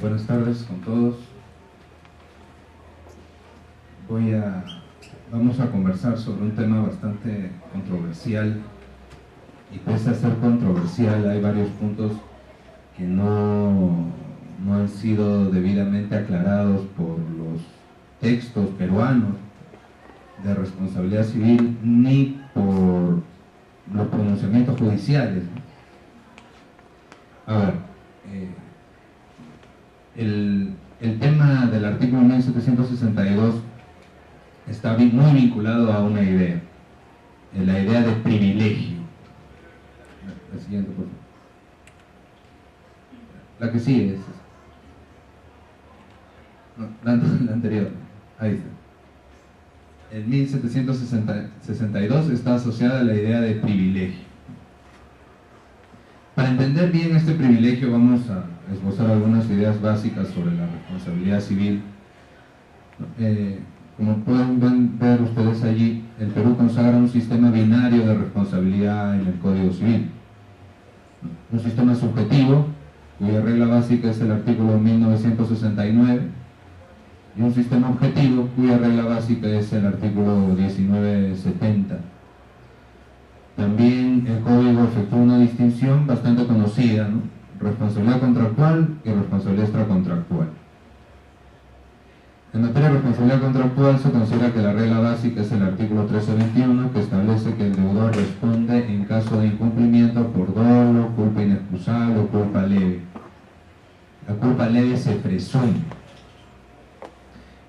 Buenas tardes con todos. Vamos a conversar sobre un tema bastante controversial, y pese a ser controversial hay varios puntos que no han sido debidamente aclarados por los textos peruanos de responsabilidad civil ni por los pronunciamientos judiciales. A ver, el tema del artículo 1762 está muy vinculado a una idea, la idea de privilegio. La siguiente, por favor. La que sigue es no, la anterior. Ahí está. El 1762 está asociada a la idea de privilegio. Para entender bien este privilegio vamos a esbozar algunas ideas básicas sobre la responsabilidad civil. Como pueden ver ustedes allí, el Perú consagra un sistema binario de responsabilidad en el Código Civil. Un sistema subjetivo, cuya regla básica es el artículo 1969, y un sistema objetivo, cuya regla básica es el artículo 1970. También el Código efectúa una distinción bastante conocida, ¿no? Responsabilidad contractual y responsabilidad extracontractual. En materia de responsabilidad contractual se considera que la regla básica es el artículo 1321, que establece que el deudor responde en caso de incumplimiento por dolo, culpa inexcusable o culpa leve. La culpa leve se presume.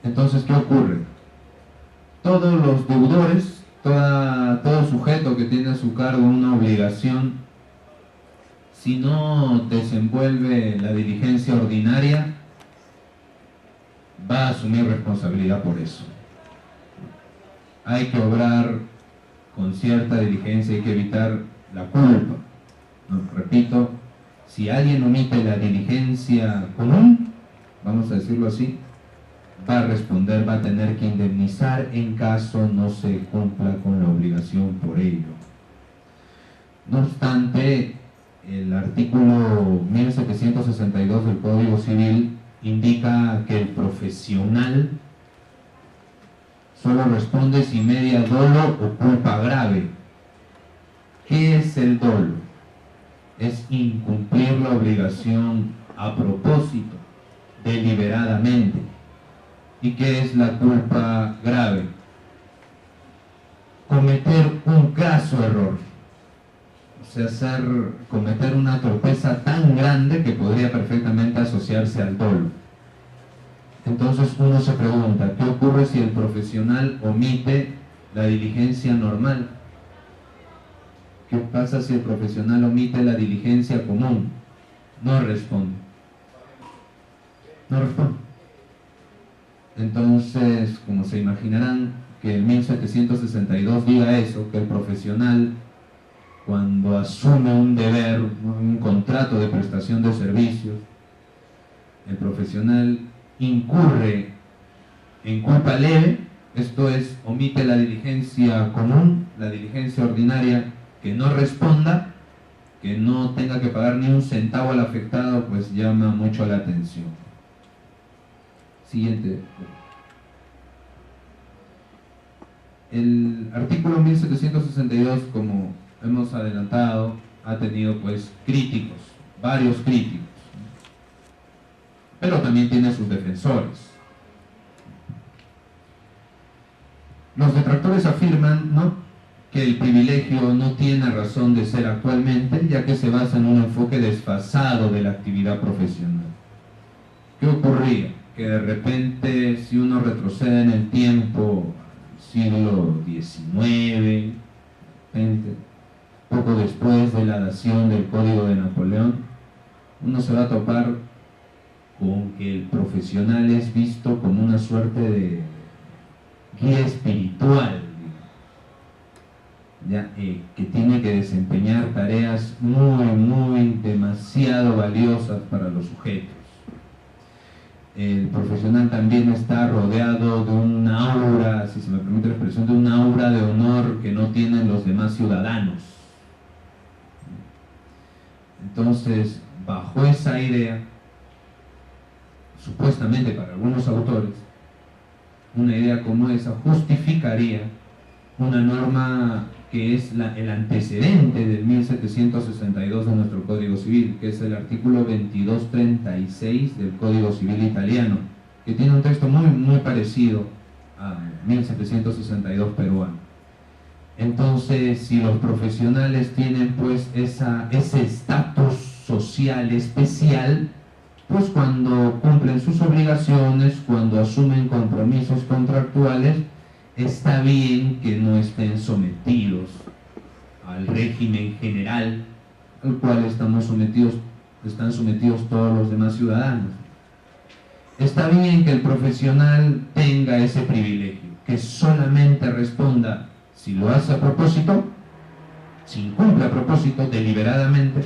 Entonces, ¿qué ocurre? Todos los deudores, todo sujeto que tiene a su cargo una obligación, si no desenvuelve la diligencia ordinaria, va a asumir responsabilidad por eso. Hay que obrar con cierta diligencia, hay que evitar la culpa. No, repito, si alguien omite la diligencia común, vamos a decirlo así, va a responder, va a tener que indemnizar en caso no se cumpla con la obligación por ello. No obstante, el artículo 1762 del Código Civil indica que el profesional solo responde si media dolo o culpa grave. ¿Qué es el dolo? Es incumplir la obligación a propósito, deliberadamente. ¿Y qué es la culpa grave? Cometer un graso error, o sea, cometer una torpeza tan grande que podría perfectamente asociarse al dolo. Entonces uno se pregunta, ¿qué ocurre si el profesional omite la diligencia normal? ¿Qué pasa si el profesional omite la diligencia común? No responde. No responde. Entonces, como se imaginarán, que el 1762 diga eso, que el profesional, cuando asume un deber, un contrato de prestación de servicios, el profesional incurre en culpa leve, esto es, omite la diligencia común, la diligencia ordinaria, que no responda, que no tenga que pagar ni un centavo al afectado, pues llama mucho la atención. Siguiente. El artículo 1762, como hemos adelantado, ha tenido pues críticos, varios críticos, pero también tiene sus defensores. Los detractores afirman, ¿no?, que el privilegio no tiene razón de ser actualmente, ya que se basa en un enfoque desfasado de la actividad profesional. ¿Qué ocurría? Que de repente, si uno retrocede en el tiempo, siglo XIX, poco después de la dación del Código de Napoleón, uno se va a topar con que el profesional es visto como una suerte de guía espiritual, ya, que tiene que desempeñar tareas demasiado valiosas para los sujetos. El profesional también está rodeado de un aura, si se me permite la expresión, de un aura de honor que no tienen los demás ciudadanos. Entonces, bajo esa idea, supuestamente para algunos autores, una idea como esa justificaría una norma que es el antecedente del 1762 de nuestro Código Civil, que es el artículo 2236 del Código Civil italiano, que tiene un texto muy parecido a 1762 peruano. Entonces, si los profesionales tienen pues ese estatus social especial, pues cuando cumplen sus obligaciones, cuando asumen compromisos contractuales, está bien que no estén sometidos al régimen general al cual están sometidos todos los demás ciudadanos. Está bien que el profesional tenga ese privilegio, que solamente responda si lo hace a propósito, si incumple a propósito deliberadamente,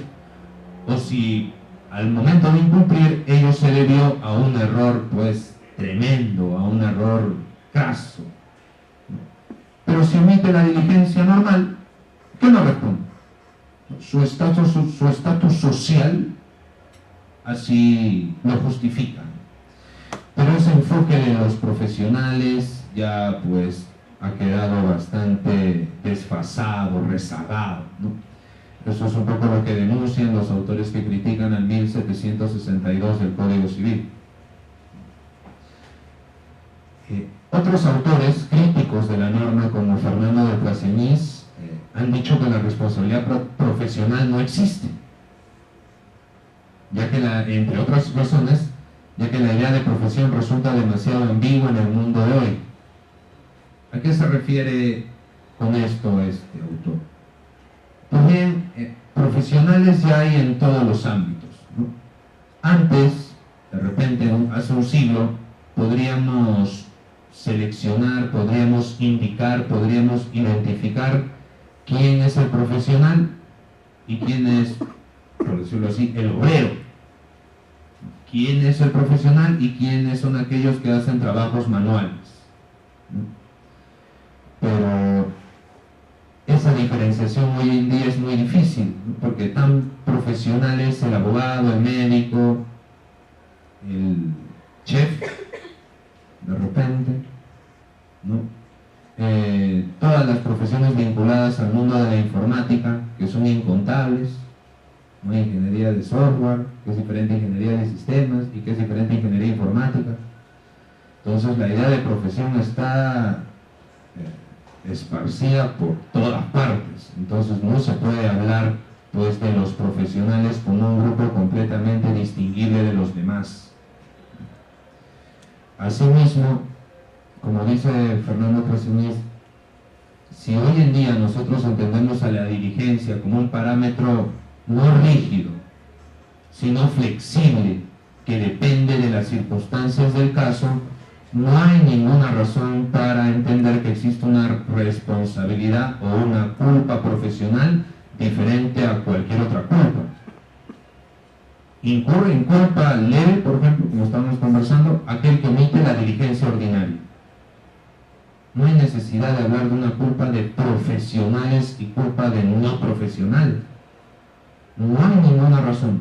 o si al momento de incumplir ello se debió a un error pues tremendo, a un error craso. Pero si omite la diligencia normal, ¿qué no responde? Su estatus social así lo justifica. Pero ese enfoque de los profesionales ya pues ha quedado bastante desfasado, rezagado, ¿no? Eso es un poco lo que denuncian los autores que critican al 1762 del Código Civil. Otros autores críticos de la norma, como Fernando de Plasenis, han dicho que la responsabilidad profesional no existe, ya que entre otras razones, ya que la idea de profesión resulta demasiado ambigua en el mundo de hoy. ¿A qué se refiere con esto este autor? Pues bien, profesionales ya hay en todos los ámbitos, ¿no? Antes, de repente, hace un siglo, podríamos seleccionar, podríamos indicar, podríamos identificar quién es el profesional y quién es, por decirlo así, el obrero. Quién es el profesional y quiénes son aquellos que hacen trabajos manuales, ¿no? Pero esa diferenciación hoy en día es muy difícil, ¿no? Porque tan profesional es el abogado, el médico, el chef, de repente, ¿no? Todas las profesiones vinculadas al mundo de la informática, que son incontables, ¿no? Ingeniería de software, que es diferente a ingeniería de sistemas y que es diferente a ingeniería informática. Entonces la idea de profesión está esparcida por todas partes. Entonces no se puede hablar pues de los profesionales como un grupo completamente distinguible de los demás. Asimismo, como dice Fernando Plasenis, si hoy en día nosotros entendemos a la diligencia como un parámetro no rígido, sino flexible, que depende de las circunstancias del caso, no hay ninguna razón para entender que existe una responsabilidad o una culpa profesional diferente a cualquier otra culpa. Incurre en culpa leve, por ejemplo, como estamos conversando, aquel que omite la diligencia ordinaria. No hay necesidad de hablar de una culpa de profesionales y culpa de no profesional. No hay ninguna razón.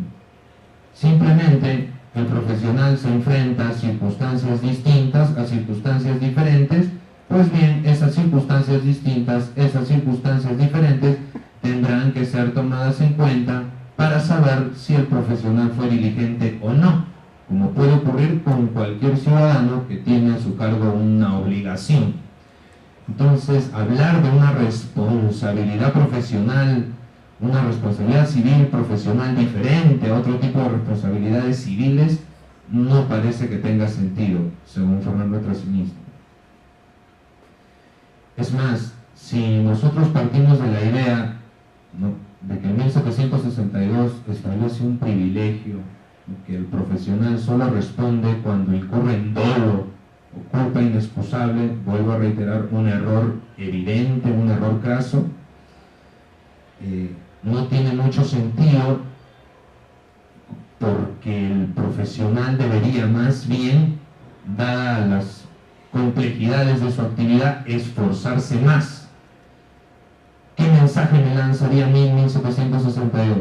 Simplemente el profesional se enfrenta a circunstancias distintas, a circunstancias diferentes. Pues bien, esas circunstancias distintas, esas circunstancias diferentes tendrán que ser tomadas en cuenta para saber si el profesional fue diligente o no, como puede ocurrir con cualquier ciudadano que tiene a su cargo una obligación. Entonces, hablar de una responsabilidad profesional, una responsabilidad civil profesional diferente a otro tipo de responsabilidades civiles, no parece que tenga sentido, según Fernando Plasenis. Es más, si nosotros partimos de la idea, ¿no?, de que en 1762 establece un privilegio, que el profesional solo responde cuando incurre en dolo o culpa inexcusable, vuelvo a reiterar, un error evidente, un error craso, no tiene mucho sentido, porque el profesional debería más bien, dadas las complejidades de su actividad, esforzarse más. ¿Qué mensaje me lanzaría a mí en 1762?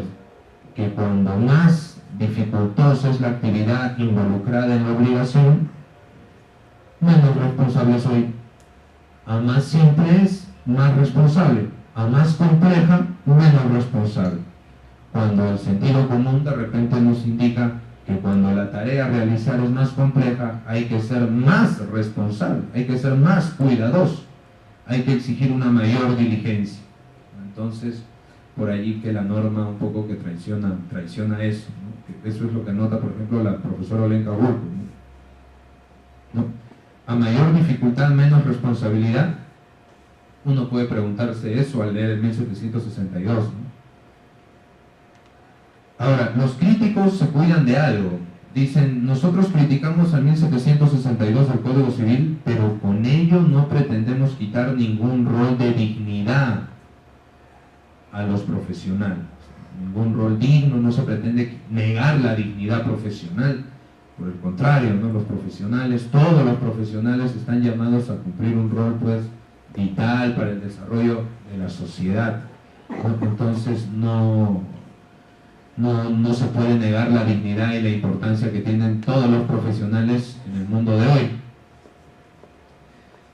que cuando más dificultosa es la actividad involucrada en la obligación, menos responsable soy. A más simple es, más responsable. A más compleja, menos responsable. Cuando el sentido común de repente nos indica que cuando la tarea a realizar es más compleja, hay que ser más responsable, hay que ser más cuidadoso, hay que exigir una mayor diligencia. Entonces, por allí que la norma un poco que traiciona eso, ¿no? Que eso es lo que nota, por ejemplo, la profesora Olenka Burko, ¿no? A mayor dificultad, menos responsabilidad. Uno puede preguntarse eso al leer el 1762, ¿no? Ahora, los críticos se cuidan de algo. Dicen, nosotros criticamos al 1762 del Código Civil, pero con ello no pretendemos quitar ningún rol de dignidad a los profesionales. Ningún rol digno, no se pretende negar la dignidad profesional. Por el contrario, ¿no? Los profesionales, todos los profesionales están llamados a cumplir un rol pues vital para el desarrollo de la sociedad. Entonces no se puede negar la dignidad y la importancia que tienen todos los profesionales en el mundo de hoy.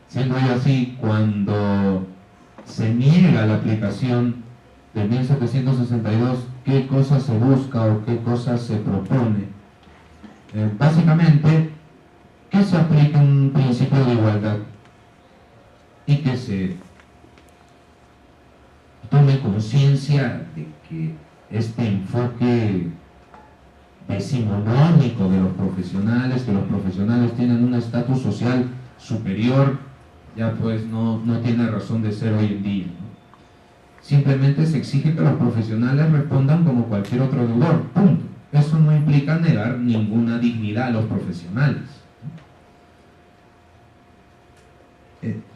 Siendo ello así, cuando se niega la aplicación de 1762, ¿qué cosa se busca o qué cosa se propone? Básicamente, que se aplique un principio de igualdad y que se tome conciencia de que este enfoque decimonónico de los profesionales, que los profesionales tienen un estatus social superior, ya pues no tiene razón de ser hoy en día, ¿no? Simplemente se exige que los profesionales respondan como cualquier otro deudor, punto. Eso no implica negar ninguna dignidad a los profesionales.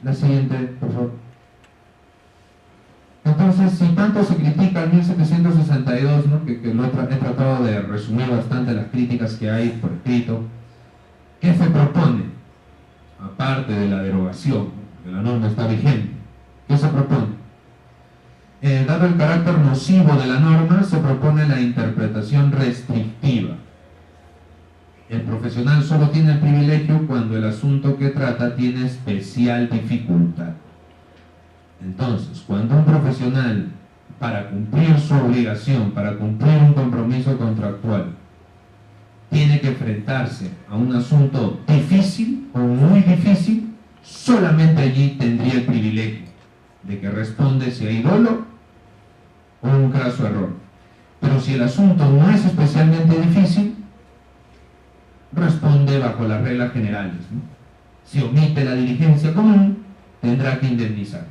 La siguiente, por favor. Entonces, si tanto se critica el 1762, ¿no? que lo he tratado de resumir bastante las críticas que hay por escrito, ¿qué se propone? Aparte de la derogación, que la norma está vigente, ¿qué se propone? Dado el carácter nocivo de la norma, se propone la interpretación restrictiva. El profesional solo tiene el privilegio cuando el asunto que trata tiene especial dificultad. Entonces, cuando un profesional, para cumplir su obligación, para cumplir un compromiso contractual, tiene que enfrentarse a un asunto difícil o muy difícil, solamente allí tendría el privilegio de que responde si hay dolo o un craso error. Pero si el asunto no es especialmente difícil, responde bajo las reglas generales, ¿no? Si omite la diligencia común, tendrá que indemnizar.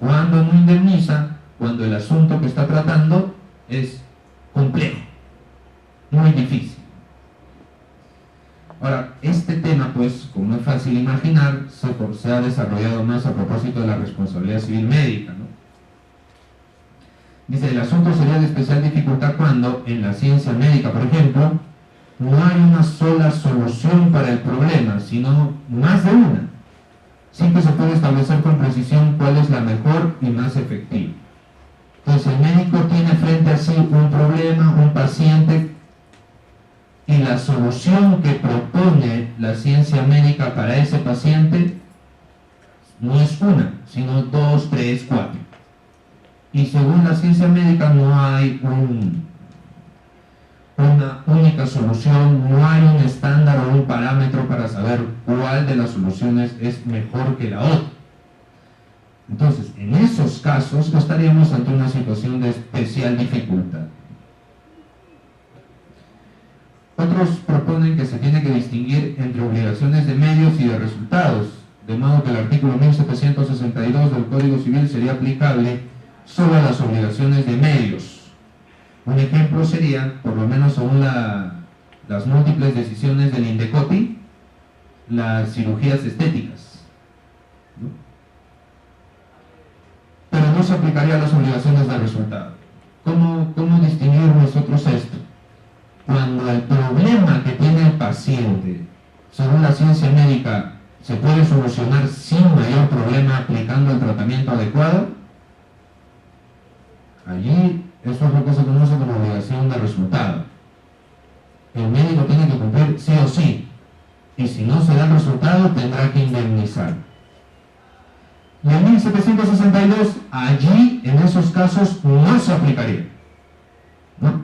Cuando no indemniza, cuando el asunto que está tratando es complejo, muy difícil. Ahora, este tema, pues, como es fácil imaginar, se ha desarrollado más a propósito de la responsabilidad civil médica, ¿no? Dice, el asunto sería de especial dificultad cuando, en la ciencia médica, por ejemplo, no hay una sola solución para el problema, sino más de una, sin que se pueda establecer con precisión cuál es la mejor y más efectiva. Entonces, el médico tiene frente a sí un problema, un paciente, y la solución que propone la ciencia médica para ese paciente no es una, sino 2, 3, 4. Y según la ciencia médica no hay una única solución, no hay un estándar o un parámetro para saber cuál de las soluciones es mejor que la otra. Entonces, en esos casos estaríamos ante una situación de especial dificultad. Otros proponen que se tiene que distinguir entre obligaciones de medios y de resultados, de modo que el artículo 1762 del Código Civil sería aplicable solo a las obligaciones de medios. Un ejemplo sería, por lo menos según las múltiples decisiones del INDECOPI, las cirugías estéticas, ¿no? Pero no se aplicaría a las obligaciones de resultado. ¿Cómo distinguir nosotros esto? Cuando el problema que tiene el paciente, según la ciencia médica, se puede solucionar sin mayor problema aplicando el tratamiento adecuado, allí eso es lo que se conoce como obligación el resultado. El médico tiene que cumplir sí o sí, y si no se da el resultado tendrá que indemnizar. Y en 1762, allí en esos casos no se aplicaría, ¿no?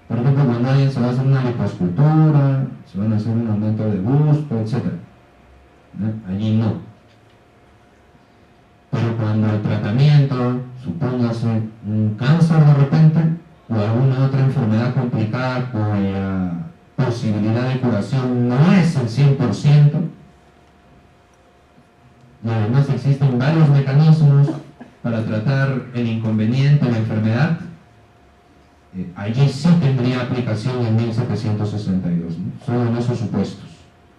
Por ejemplo, cuando alguien se va a hacer una liposcultura, se van a hacer un aumento de busto, etc. ¿No? Allí no. Pero cuando el tratamiento, supóngase un cáncer de repente, o alguna otra enfermedad complicada cuya posibilidad de curación no es el 100%, y además existen varios mecanismos para tratar el inconveniente, la enfermedad, allí sí tendría aplicación en 1762, ¿no? Solo en esos supuestos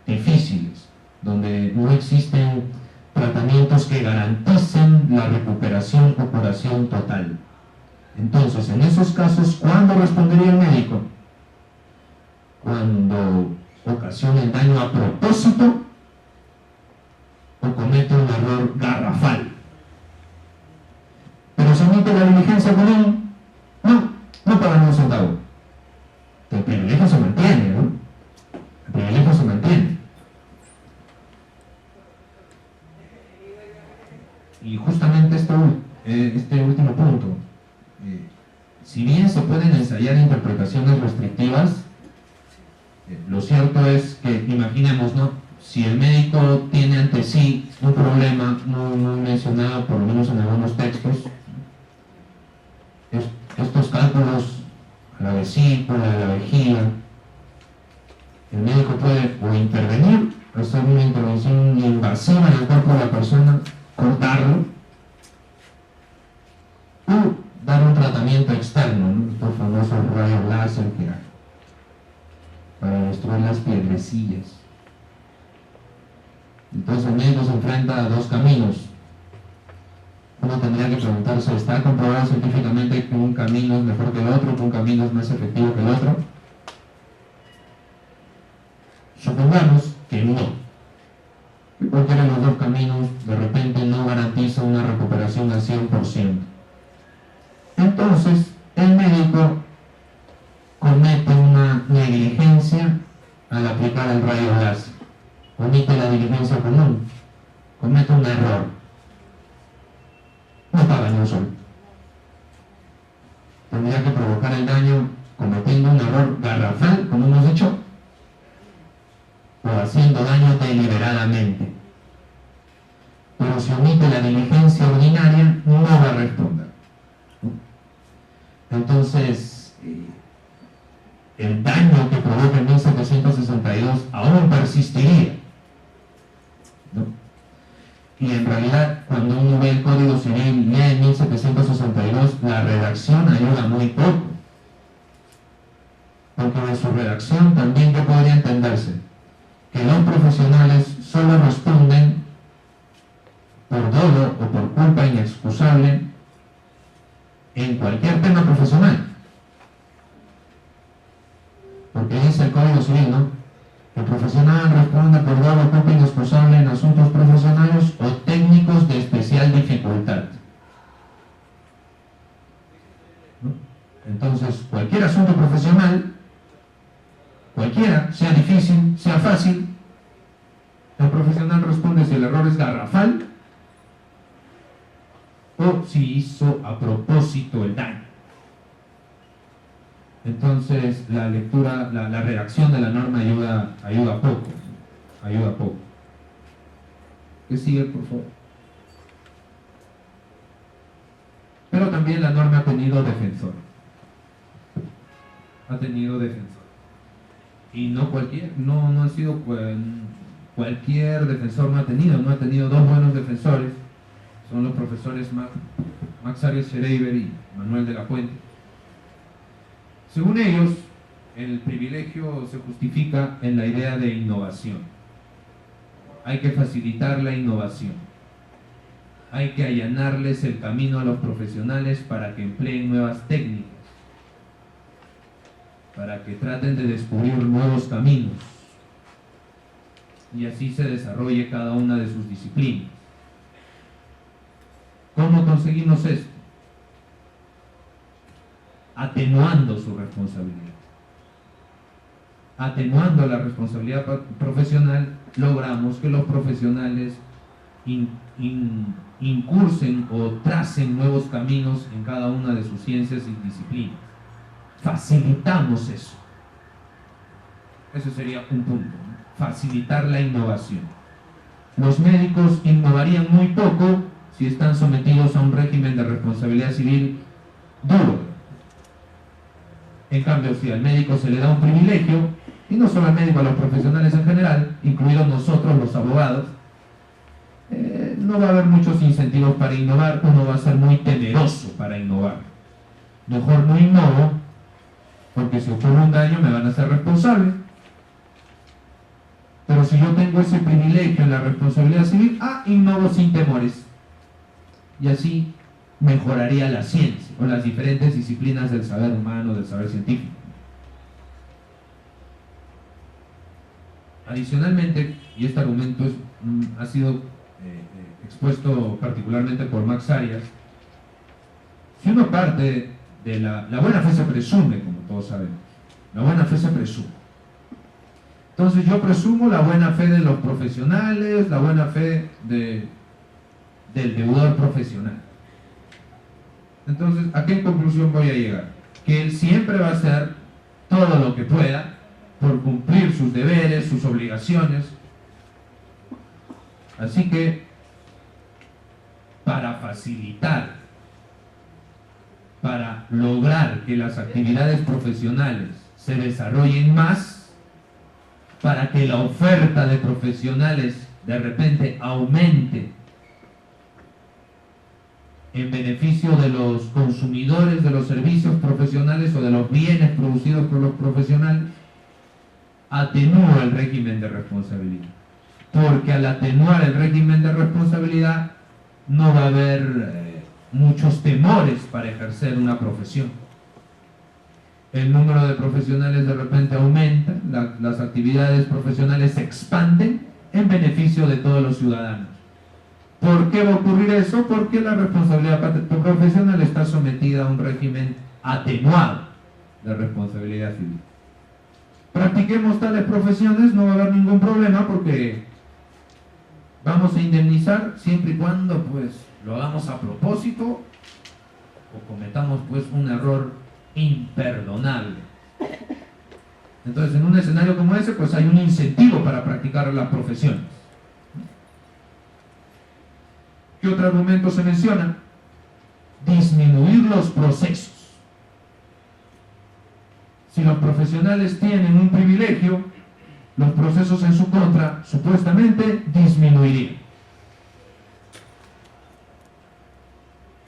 difíciles, donde no existen tratamientos que garanticen la recuperación o curación total. Entonces, en esos casos, ¿cuándo respondería el médico? Cuando ocasiona el daño a propósito o comete un error garrafal. Pero si omite la diligencia común, no pagan un centavo. El privilegio se mantiene, ¿no? El privilegio se mantiene. Y justamente este último punto, si bien se pueden ensayar interpretaciones restrictivas, lo cierto es que, imaginemos, ¿no? Si el médico tiene ante sí un problema muy mencionado, por lo menos en algunos textos, estos cálculos a la vesícula, a la vejiga, el médico puede o intervenir, hacer una intervención invasiva en el cuerpo de la persona, cortarlo, o dar un tratamiento externo, ¿no? Estos famosos rayos láser que hay para destruir las piedrecillas. Entonces el médico se enfrenta a dos caminos. Uno tendría que preguntarse, ¿está comprobado científicamente que un camino es mejor que el otro, que un camino es más efectivo que el otro? Supongamos que no, que cualquiera de los dos caminos de repente no garantiza una recuperación al 100%. Entonces el médico comete una negligencia al aplicar el rayo láser, omite la diligencia común, comete un error, no paga ni un sol. Tendría que provocar el daño cometiendo un error garrafal, como hemos dicho, o haciendo daño deliberadamente. Pero si omite la diligencia ordinaria, no va a responder. Entonces, el daño que provoca en 1762 aún persistiría, ¿no? Y en realidad, cuando uno ve el Código Civil lee en 1762, la redacción ayuda muy poco, porque de su redacción también que podría entenderse que los profesionales solo responden por dolo o por culpa inexcusable en cualquier tema profesional. Porque dice el Código Civil, ¿no? El profesional responde por dolo o culpa inexcusable en asuntos profesionales o técnicos de especial dificultad, ¿no? Entonces, cualquier asunto profesional, cualquiera, sea difícil, sea fácil, el profesional responde si el error es garrafal o si hizo a propósito el daño. Entonces la lectura, la redacción de la norma ayuda poco. ¿Qué sigue, por favor? Pero también la norma ha tenido defensor. Y no cualquier, no ha sido cualquier defensor, no ha tenido dos buenos defensores. Son los profesores Max Arias Schreiber y Manuel de la Puente. Según ellos, el privilegio se justifica en la idea de innovación. Hay que facilitar la innovación. Hay que allanarles el camino a los profesionales para que empleen nuevas técnicas, para que traten de descubrir nuevos caminos y así se desarrolle cada una de sus disciplinas. ¿Cómo conseguimos esto? atenuando su responsabilidad. Atenuando la responsabilidad profesional, logramos que los profesionales incursen o tracen nuevos caminos en cada una de sus ciencias y disciplinas. Facilitamos eso. Ese sería un punto, ¿no? Facilitar la innovación. Los médicos innovarían muy poco si están sometidos a un régimen de responsabilidad civil duro. En cambio, si al médico se le da un privilegio, y no solo al médico, a los profesionales en general, incluidos nosotros los abogados, no va a haber muchos incentivos para innovar, uno va a ser muy temeroso para innovar. Mejor no innovo, porque si ocurre un daño me van a hacer responsable. Pero si yo tengo ese privilegio en la responsabilidad civil, innovo sin temores. Y así mejoraría la ciencia, o las diferentes disciplinas del saber humano, del saber científico. Adicionalmente, y este argumento ha sido expuesto particularmente por Max Arias, si uno parte de la buena fe se presume, como todos sabemos, la buena fe se presume. Entonces yo presumo la buena fe de los profesionales, la buena fe del deudor profesional. Entonces, ¿a qué conclusión voy a llegar? Que él siempre va a hacer todo lo que pueda por cumplir sus deberes, sus obligaciones. Así que, para facilitar, para lograr que las actividades profesionales se desarrollen más, para que la oferta de profesionales de repente aumente en beneficio de los consumidores de los servicios profesionales o de los bienes producidos por los profesionales, atenúa el régimen de responsabilidad. Porque al atenuar el régimen de responsabilidad no va a haber muchos temores para ejercer una profesión. El número de profesionales de repente aumenta, las actividades profesionales se expanden en beneficio de todos los ciudadanos. ¿Por qué va a ocurrir eso? Porque la responsabilidad profesional está sometida a un régimen atenuado de responsabilidad civil. Practiquemos tales profesiones, no va a haber ningún problema porque vamos a indemnizar siempre y cuando pues lo hagamos a propósito o cometamos pues un error imperdonable. Entonces, en un escenario como ese, pues hay un incentivo para practicar las profesiones. ¿Qué otro argumento se menciona? Disminuir los procesos. Si los profesionales tienen un privilegio, los procesos en su contra supuestamente disminuirían.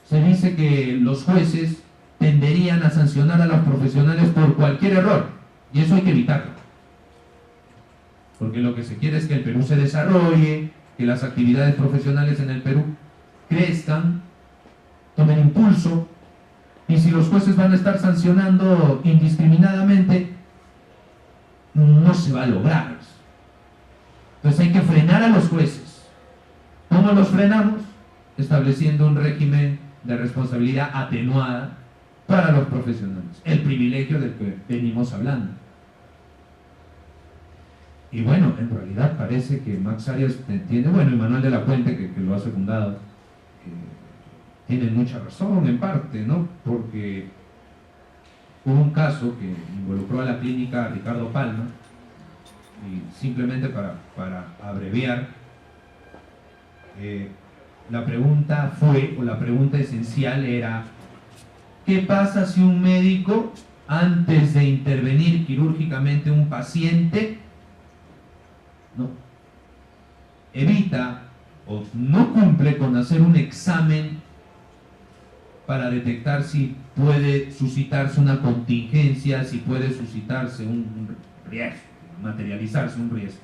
Se dice que los jueces tenderían a sancionar a los profesionales por cualquier error, y eso hay que evitarlo, porque lo que se quiere es que el Perú se desarrolle, que las actividades profesionales en el Perú crezcan, tomen impulso, y si los jueces van a estar sancionando indiscriminadamente, no se va a lograr. Entonces hay que frenar a los jueces. ¿Cómo los frenamos? Estableciendo un régimen de responsabilidad atenuada para los profesionales, el privilegio del que venimos hablando. Y bueno, en realidad parece que Max Arias tiene, bueno, y Manuel de la Puente, que lo ha secundado, tiene mucha razón en parte, ¿no? Porque hubo un caso que involucró a la clínica Ricardo Palma, y simplemente para abreviar, la pregunta fue, o la pregunta esencial era: ¿qué pasa si un médico, antes de intervenir quirúrgicamente un paciente, evita o no cumple con hacer un examen para detectar si puede suscitarse una contingencia, si puede suscitarse un riesgo, materializarse un riesgo?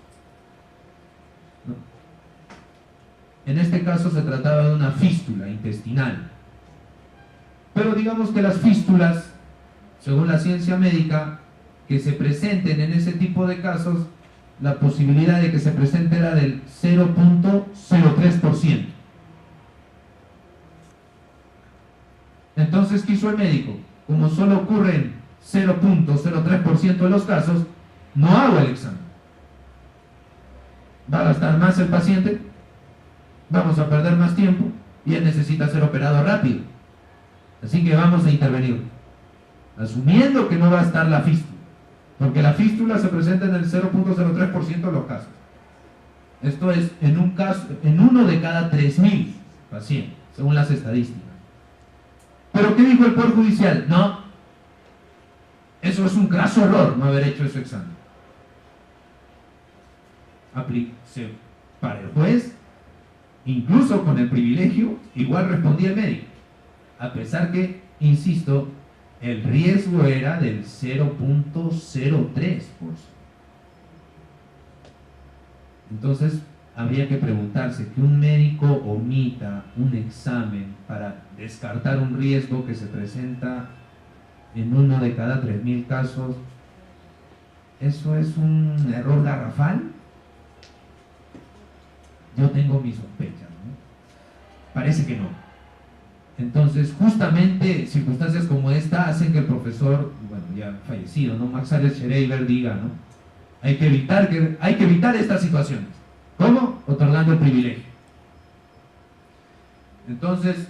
En este caso se trataba de una fístula intestinal. Pero digamos que las fístulas, según la ciencia médica, que se presenten en ese tipo de casos, la posibilidad de que se presente era del 0.03%. Entonces, ¿qué hizo el médico? como solo ocurre en 0.03% de los casos, no hago el examen. Va a gastar más el paciente, vamos a perder más tiempo y él necesita ser operado rápido. Así que vamos a intervenir, asumiendo que no va a estar la fístula, porque la fístula se presenta en el 0.03% de los casos. Esto es en un caso, en uno de cada 3.000 pacientes, según las estadísticas. ¿Pero qué dijo el Poder Judicial? No, eso es un graso error no haber hecho ese examen. Para el juez, incluso con el privilegio, igual respondía el médico, a pesar que, insisto, el riesgo era del 0.03%. Entonces, habría que preguntarse que un médico omita un examen para descartar un riesgo que se presenta en uno de cada 3.000 casos. ¿Eso es un error garrafal? Yo tengo mis sospechas, ¿no? Parece que no. Entonces, justamente circunstancias como esta hacen que el profesor, bueno, ya fallecido, ¿no?, Max Ares Schreiber diga, ¿no?, hay que evitar estas situaciones. ¿Cómo? Otorgando el privilegio. Entonces,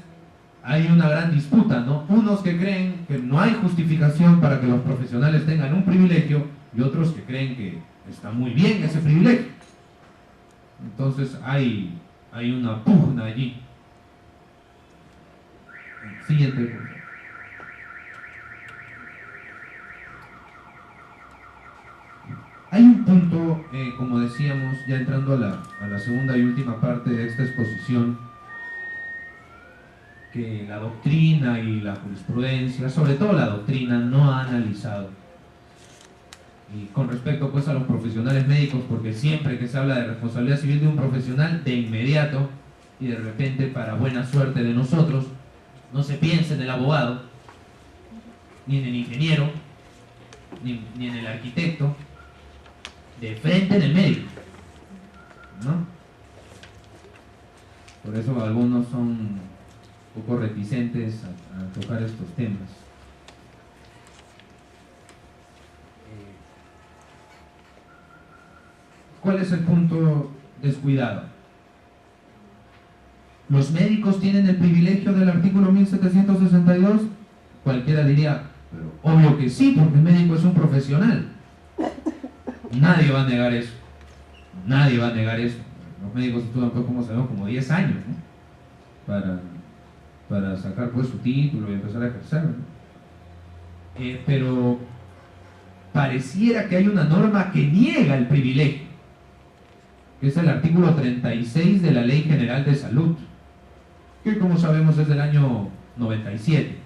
hay una gran disputa, ¿no? Unos que creen que no hay justificación para que los profesionales tengan un privilegio y otros que creen que está muy bien ese privilegio. Entonces, hay una pugna allí. Siguiente, por favor. Hay un punto, como decíamos, ya entrando a la segunda y última parte de esta exposición, que la doctrina y la jurisprudencia, sobre todo la doctrina, no ha analizado. Y con respecto pues a los profesionales médicos, porque siempre que se habla de responsabilidad civil de un profesional, de inmediato y de repente, para buena suerte de nosotros, no se piensa en el abogado, ni en el ingeniero, ni en el arquitecto, de frente en el médico, ¿no? Por eso algunos son un poco reticentes a tocar estos temas. ¿Cuál es el punto descuidado? ¿Los médicos tienen el privilegio del artículo 1762? Cualquiera diría, pero obvio que sí, porque el médico es un profesional. Nadie va a negar eso. Nadie va a negar eso. Los médicos estudian, pues, como sabemos, como 10 años, ¿no?, para sacar pues su título y empezar a ejercer, ¿no? Pero pareciera que hay una norma que niega el privilegio, que es el artículo 36 de la Ley General de Salud, que, como sabemos, es del año 97.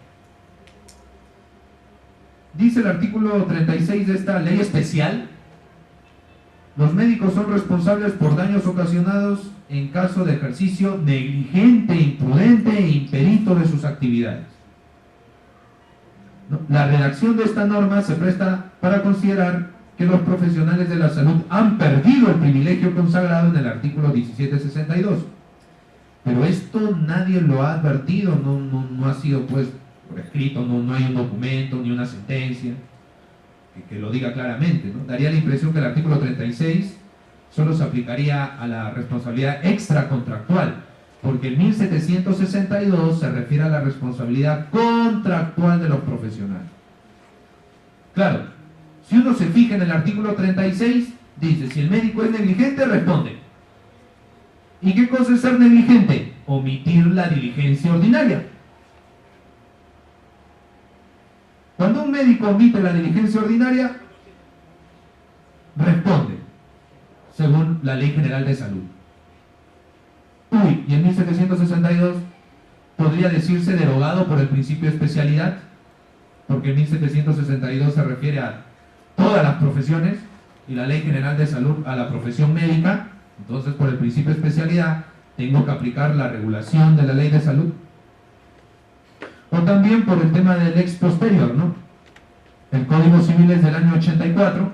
Dice el artículo 36 de esta ley especial: los médicos son responsables por daños ocasionados en caso de ejercicio negligente, imprudente e impedito de sus actividades. La redacción de esta norma se presta para considerar que los profesionales de la salud han perdido el privilegio consagrado en el artículo 1762. Pero esto nadie lo ha advertido, no ha sido pues por escrito, no hay un documento ni una sentencia que lo diga claramente, ¿no? Daría la impresión que el artículo 36 solo se aplicaría a la responsabilidad extracontractual, porque el 1762 se refiere a la responsabilidad contractual de los profesionales. Claro, si uno se fija en el artículo 36, dice, si el médico es negligente, responde. ¿Y qué cosa es ser negligente? Omitir la diligencia ordinaria. Cuando un médico omite la diligencia ordinaria, responde, según la Ley General de Salud. Y en 1762 podría decirse derogado por el principio de especialidad, porque en 1762 se refiere a todas las profesiones y la Ley General de Salud a la profesión médica. Entonces, por el principio de especialidad, tengo que aplicar la regulación de la Ley de Salud. O también por el tema del ex posterior, ¿no? El Código Civil es del año 84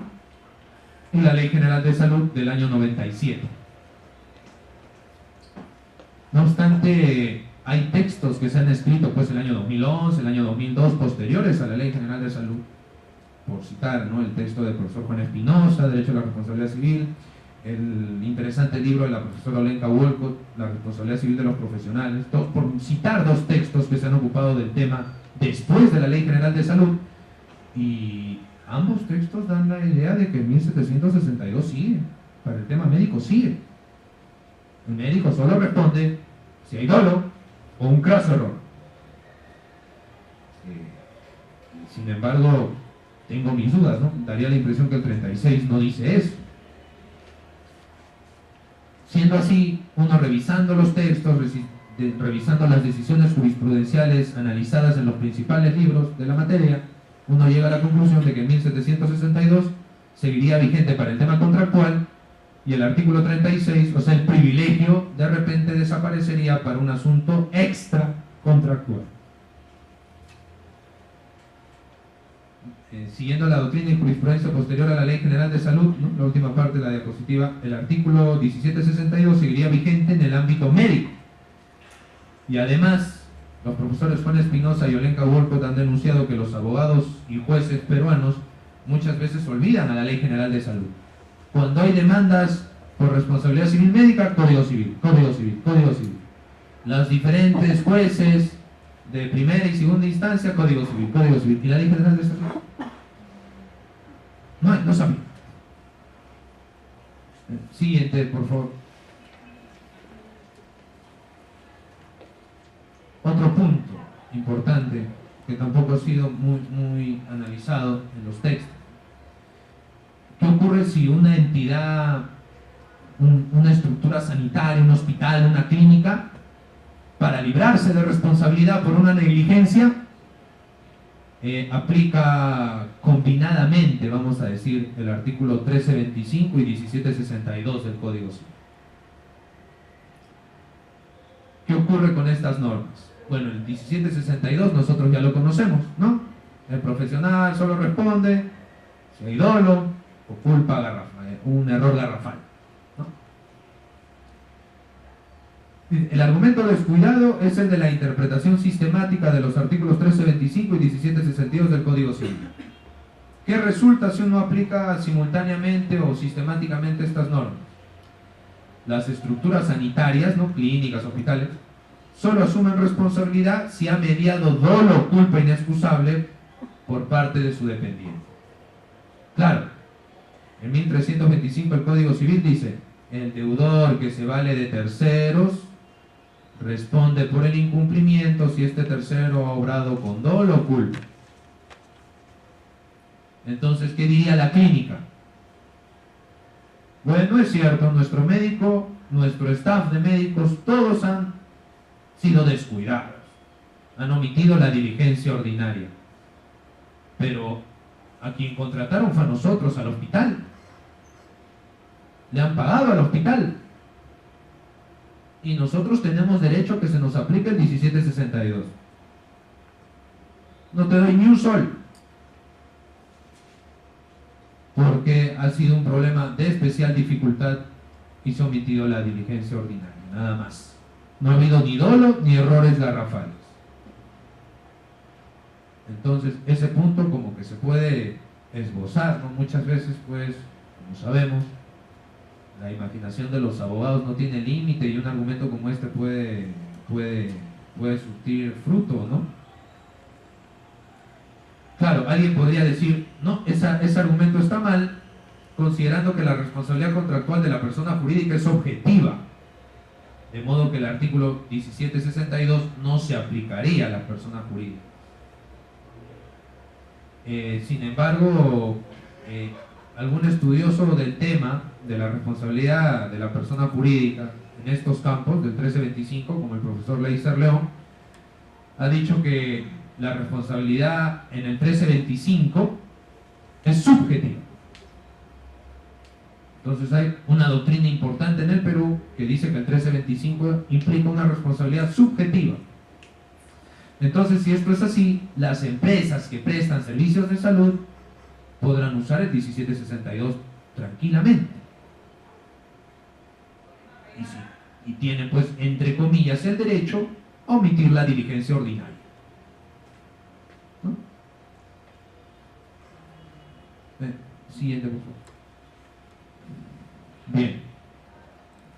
y la Ley General de Salud del año 97. No obstante, Hay textos que se han escrito pues el año 2011, el año 2002, posteriores a la Ley General de Salud, por citar, ¿no?, el texto del profesor Juan Espinosa, Derecho a la Responsabilidad Civil, el interesante libro de la profesora Olenka Wolcott, La Responsabilidad Civil de los Profesionales, por citar dos textos que se han ocupado del tema después de la Ley General de Salud, y ambos textos dan la idea de que 1762 sigue, para el tema médico sigue. El médico solo responde si hay dolo o un craso error. Sin embargo, tengo mis dudas, ¿no? Daría la impresión que el 36 no dice eso. Siendo así, uno revisando los textos, revisando las decisiones jurisprudenciales analizadas en los principales libros de la materia, uno llega a la conclusión de que 1762 seguiría vigente para el tema contractual y el artículo 36, o sea, el privilegio, de repente desaparecería para un asunto extra contractual. Siguiendo la doctrina y jurisprudencia posterior a la Ley General de Salud, ¿no?, la última parte de la diapositiva, el artículo 1762 seguiría vigente en el ámbito médico. Y además, los profesores Juan Espinosa y Olenka Wolcott han denunciado que los abogados y jueces peruanos muchas veces olvidan a la Ley General de Salud. Cuando hay demandas por responsabilidad civil médica, Código Civil, Código Civil, Código Civil. Los diferentes jueces de primera y segunda instancia, Código Civil, Código Civil. ¿Y la Ley General de Salud? No sabía. Siguiente, por favor. Otro punto importante que tampoco ha sido muy analizado en los textos. ¿Qué ocurre si una entidad, una estructura sanitaria, un hospital, una clínica, para librarse de responsabilidad por una negligencia, aplica combinadamente, vamos a decir, el artículo 1325 y 1762 del Código Civil? ¿Qué ocurre con estas normas? Bueno, el 1762 nosotros ya lo conocemos, ¿no? El profesional solo responde si hay dolo o culpa garrafal, un error garrafal, ¿no? El argumento descuidado es el de la interpretación sistemática de los artículos 1325 y 1762 del Código Civil. ¿Qué resulta si uno aplica simultáneamente o sistemáticamente estas normas? Las estructuras sanitarias, ¿no?, clínicas, hospitales, solo asumen responsabilidad si ha mediado dolo o culpa inexcusable por parte de su dependiente. Claro, en 1325 el Código Civil dice: el deudor que se vale de terceros responde por el incumplimiento si este tercero ha obrado con dolo o culpa. Entonces, ¿qué diría la clínica? Bueno, es cierto, nuestro médico, nuestro staff de médicos, todos han sido descuidados, han omitido la diligencia ordinaria, pero a quien contrataron fue a nosotros, al hospital. Le han pagado al hospital y nosotros tenemos derecho a que se nos aplique el 1762. No te doy ni un sol, porque ha sido un problema de especial dificultad y se ha omitido la diligencia ordinaria, nada más. No ha habido ni dolo ni errores garrafales. Entonces, ese punto como que se puede esbozar, ¿no? Muchas veces, pues, como sabemos, la imaginación de los abogados no tiene límite y un argumento como este puede surtir fruto, ¿no? Claro, alguien podría decir, no, ese argumento está mal, considerando que la responsabilidad contractual de la persona jurídica es objetiva, de modo que el artículo 1762 no se aplicaría a la persona jurídica. Sin embargo, algún estudioso del tema de la responsabilidad de la persona jurídica en estos campos del 1325, como el profesor Leiser León, ha dicho que la responsabilidad en el 1325 es subjetiva. Entonces hay una doctrina importante en el Perú que dice que el 1325 implica una responsabilidad subjetiva. Entonces, si esto es así, las empresas que prestan servicios de salud podrán usar el 1762 tranquilamente. Y tienen, pues, entre comillas, el derecho omitir la diligencia ordinaria, ¿no? Siguiente, por favor. Bien,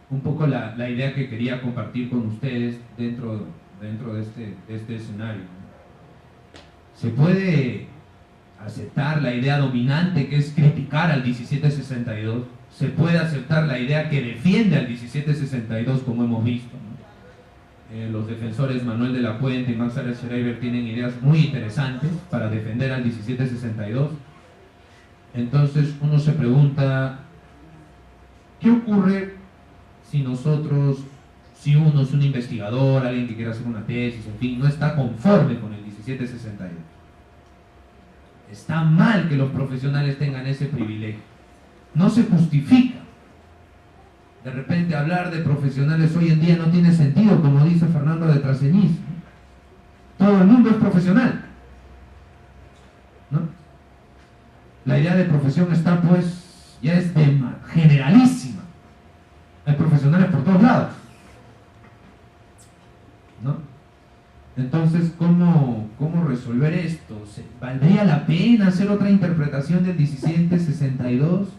un poco la idea que quería compartir con ustedes dentro de este escenario, ¿no? Se puede aceptar la idea dominante, que es criticar al 1762, se puede aceptar la idea que defiende al 1762, como hemos visto, ¿no? Los defensores Manuel de la Puente y Max Ares Schreiber tienen ideas muy interesantes para defender al 1762. Entonces uno se pregunta, ¿qué ocurre si uno es un investigador, alguien que quiera hacer una tesis, en fin, no está conforme con el 1762? Está mal que los profesionales tengan ese privilegio. No se justifica. De repente hablar de profesionales hoy en día no tiene sentido, como dice Fernando de Traseñís. Todo el mundo es profesional, ¿no? La idea de profesión está, pues, ya es generalísima. Hay profesionales por todos lados, ¿no? Entonces, ¿cómo resolver esto? ¿Valdría la pena hacer otra interpretación del 1762?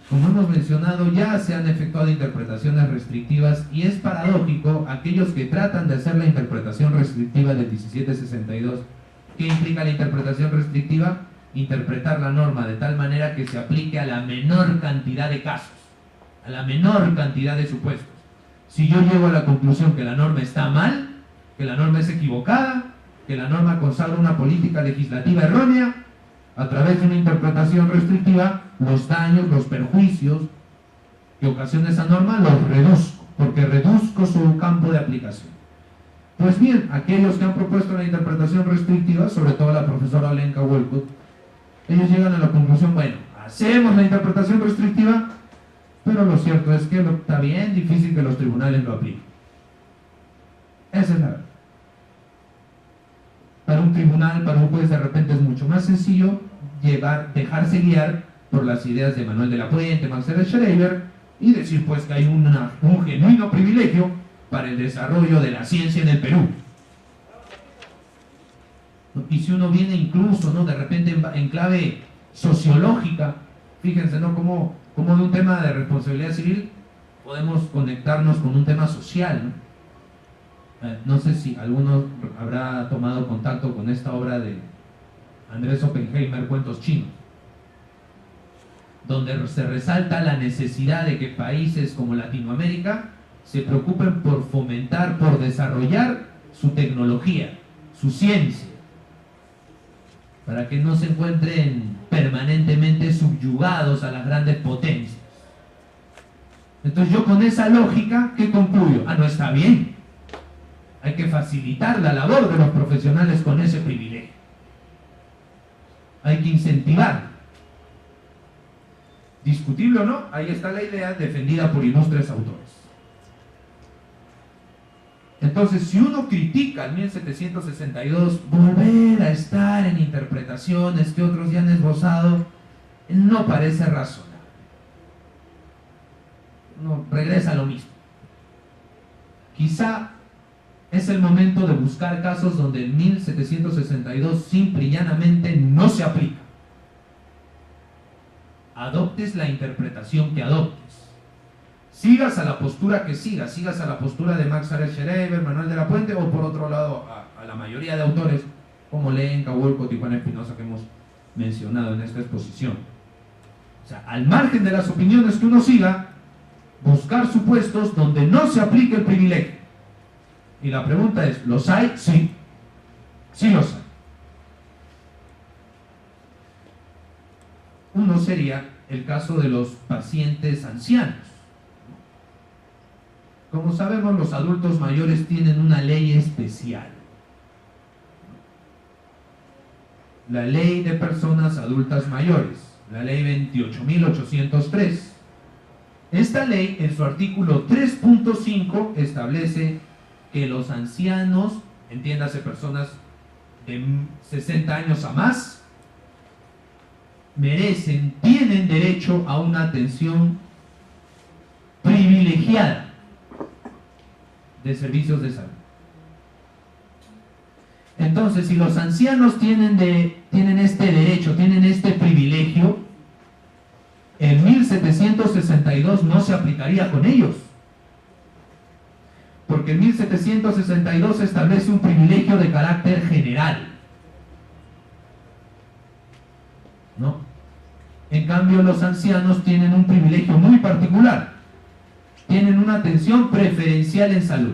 Como hemos mencionado, ya se han efectuado interpretaciones restrictivas y es paradójico aquellos que tratan de hacer la interpretación restrictiva del 1762. ¿Qué implica la interpretación restrictiva? Interpretar la norma de tal manera que se aplique a la menor cantidad de casos, a la menor cantidad de supuestos. Si yo llego a la conclusión que la norma está mal, que la norma es equivocada, que la norma consagra una política legislativa errónea, a través de una interpretación restrictiva, los daños, los perjuicios que ocasiona esa norma los reduzco, porque reduzco su campo de aplicación. Pues bien, aquellos que han propuesto la interpretación restrictiva, sobre todo la profesora Olenka Wolcott, ellos llegan a la conclusión, bueno, hacemos la interpretación restrictiva, pero lo cierto es que está bien difícil que los tribunales lo apliquen. Esa es la verdad. Para un tribunal, para un juez, de repente es mucho más sencillo dejarse guiar por las ideas de Manuel de la Puente, Max Ares Schreiber, y decir pues que hay un genuino privilegio para el desarrollo de la ciencia en el Perú. Y si uno viene incluso, ¿no?, de repente en clave sociológica, fíjense, ¿no?, cómo de un tema de responsabilidad civil podemos conectarnos con un tema social, ¿no? No sé si alguno habrá tomado contacto con esta obra de Andrés Oppenheimer, Cuentos Chinos, donde se resalta la necesidad de que países como Latinoamérica se preocupen por fomentar, por desarrollar su tecnología, su ciencia, para que no se encuentren permanentemente subyugados a las grandes potencias. Entonces yo con esa lógica, ¿qué concluyo? No está bien. Hay que facilitar la labor de los profesionales con ese privilegio. Hay que incentivar. Discutible o no, ahí está la idea defendida por ilustres autores. Entonces, si uno critica al 1762, volver a estar en interpretaciones que otros ya han esbozado, no parece razonable. No, regresa a lo mismo. Quizá es el momento de buscar casos donde el 1762 simple y llanamente no se aplica. Adoptes la interpretación que adoptes. Sigas a la postura que sigas a la postura de Max Ares Schreiber, Manuel de la Puente, o por otro lado a la mayoría de autores como Olenka, Wolcott y Juan Espinosa que hemos mencionado en esta exposición. O sea, al margen de las opiniones que uno siga, buscar supuestos donde no se aplique el privilegio. Y la pregunta es, ¿los hay? Sí. Sí los hay. Uno sería el caso de los pacientes ancianos. Como sabemos, los adultos mayores tienen una ley especial. La Ley de Personas Adultas Mayores, la Ley 28.803. Esta ley, en su artículo 3.5, establece que los ancianos, entiéndase personas de 60 años a más, tienen derecho a una atención privilegiada de servicios de salud. Entonces, si los ancianos tienen este derecho, tienen este privilegio, en 1762 no se aplicaría con ellos. Porque en 1762 se establece un privilegio de carácter general, ¿no? En cambio, los ancianos tienen un privilegio muy particular. Tienen una atención preferencial en salud.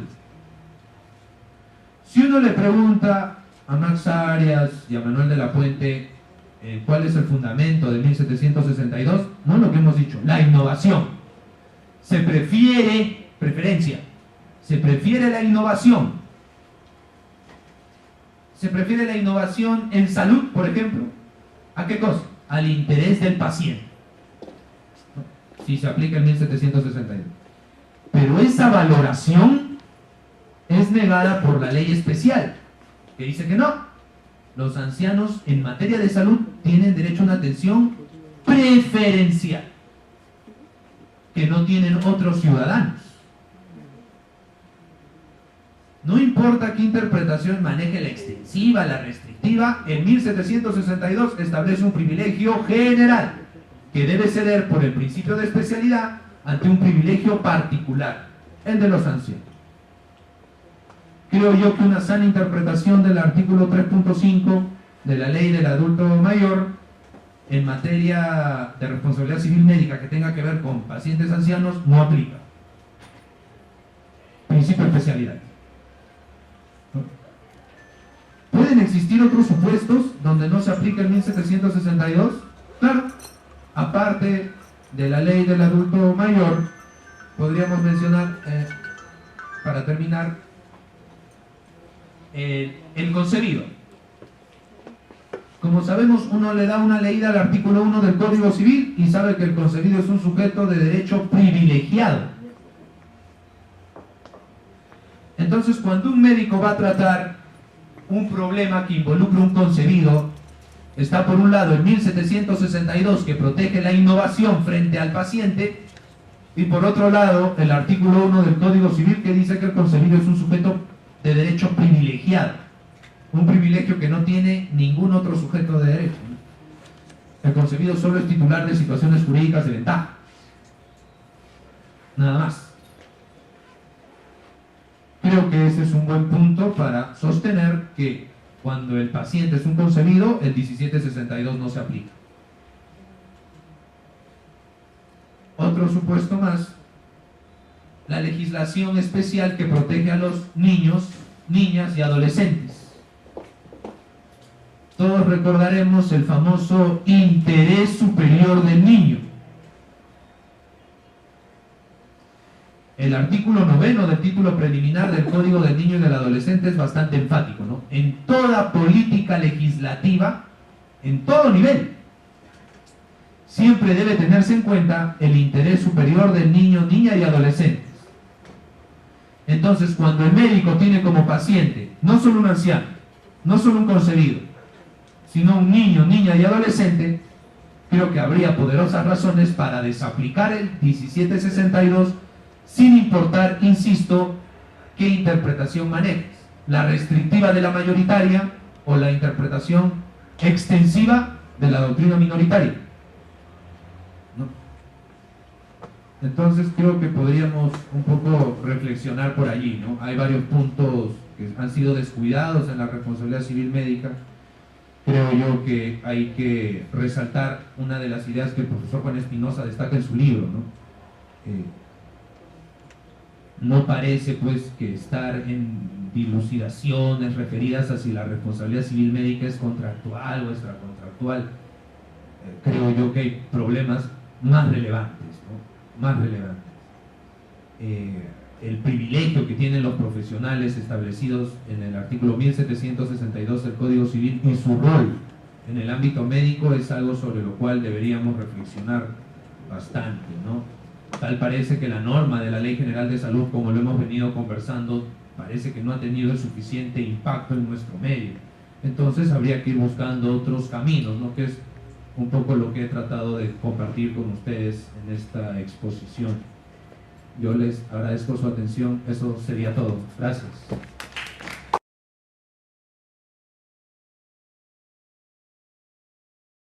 Si uno le pregunta a Max Arias y a Manuel de la Puente cuál es el fundamento de 1762, no lo que hemos dicho, la innovación. Se prefiere la innovación. Se prefiere la innovación en salud, por ejemplo. ¿A qué cosa? Al interés del paciente. Si se aplica en 1762. Pero esa valoración es negada por la ley especial, que dice que no. Los ancianos en materia de salud tienen derecho a una atención preferencial que no tienen otros ciudadanos. No importa qué interpretación maneje, la extensiva, la restrictiva, en 1762 establece un privilegio general que debe ceder por el principio de especialidad ante un privilegio particular, el de los ancianos. Creo yo que una sana interpretación del artículo 3.5 de la ley del adulto mayor en materia de responsabilidad civil médica que tenga que ver con pacientes ancianos no aplica. Principio de especialidad. ¿Pueden existir otros supuestos donde no se aplica el 1762? Claro. Aparte de la ley del adulto mayor, podríamos mencionar, para terminar, el concebido. Como sabemos, uno le da una leída al artículo 1 del Código Civil y sabe que el concebido es un sujeto de derecho privilegiado. Entonces, cuando un médico va a tratar un problema que involucra un concebido, está por un lado el 1762 que protege la innovación frente al paciente, y por otro lado el artículo 1 del Código Civil que dice que el concebido es un sujeto de derecho privilegiado, un privilegio que no tiene ningún otro sujeto de derecho. El concebido solo es titular de situaciones jurídicas de ventaja, nada más. Creo que ese es un buen punto para sostener que cuando el paciente es un concebido, el 1762 no se aplica. Otro supuesto más, la legislación especial que protege a los niños, niñas y adolescentes. Todos recordaremos el famoso interés superior del niño. El artículo 9 del título preliminar del Código del Niño y del Adolescente es bastante enfático, ¿no? En toda política legislativa, en todo nivel, siempre debe tenerse en cuenta el interés superior del niño, niña y adolescente. Entonces, cuando el médico tiene como paciente no solo un anciano, no solo un concebido, sino un niño, niña y adolescente, creo que habría poderosas razones para desaplicar el 1762 sin importar, insisto, qué interpretación manejes, la restrictiva de la mayoritaria o la interpretación extensiva de la doctrina minoritaria, ¿no? Entonces creo que podríamos un poco reflexionar por allí, ¿no? Hay varios puntos que han sido descuidados en la responsabilidad civil médica. Creo yo que hay que resaltar una de las ideas que el profesor Juan Espinosa destaca en su libro, ¿no? No parece pues que estar en dilucidaciones referidas a si la responsabilidad civil médica es contractual o extracontractual. Creo yo que hay problemas más relevantes, ¿no? Más relevantes. El privilegio que tienen los profesionales establecidos en el artículo 1762 del Código Civil y su rol en el ámbito médico es algo sobre lo cual deberíamos reflexionar bastante, ¿no? Tal parece que la norma de la Ley General de Salud, como lo hemos venido conversando, parece que no ha tenido el suficiente impacto en nuestro medio. Entonces habría que ir buscando otros caminos, ¿no? Que es un poco lo que he tratado de compartir con ustedes en esta exposición. Yo les agradezco su atención. Eso sería todo. Gracias.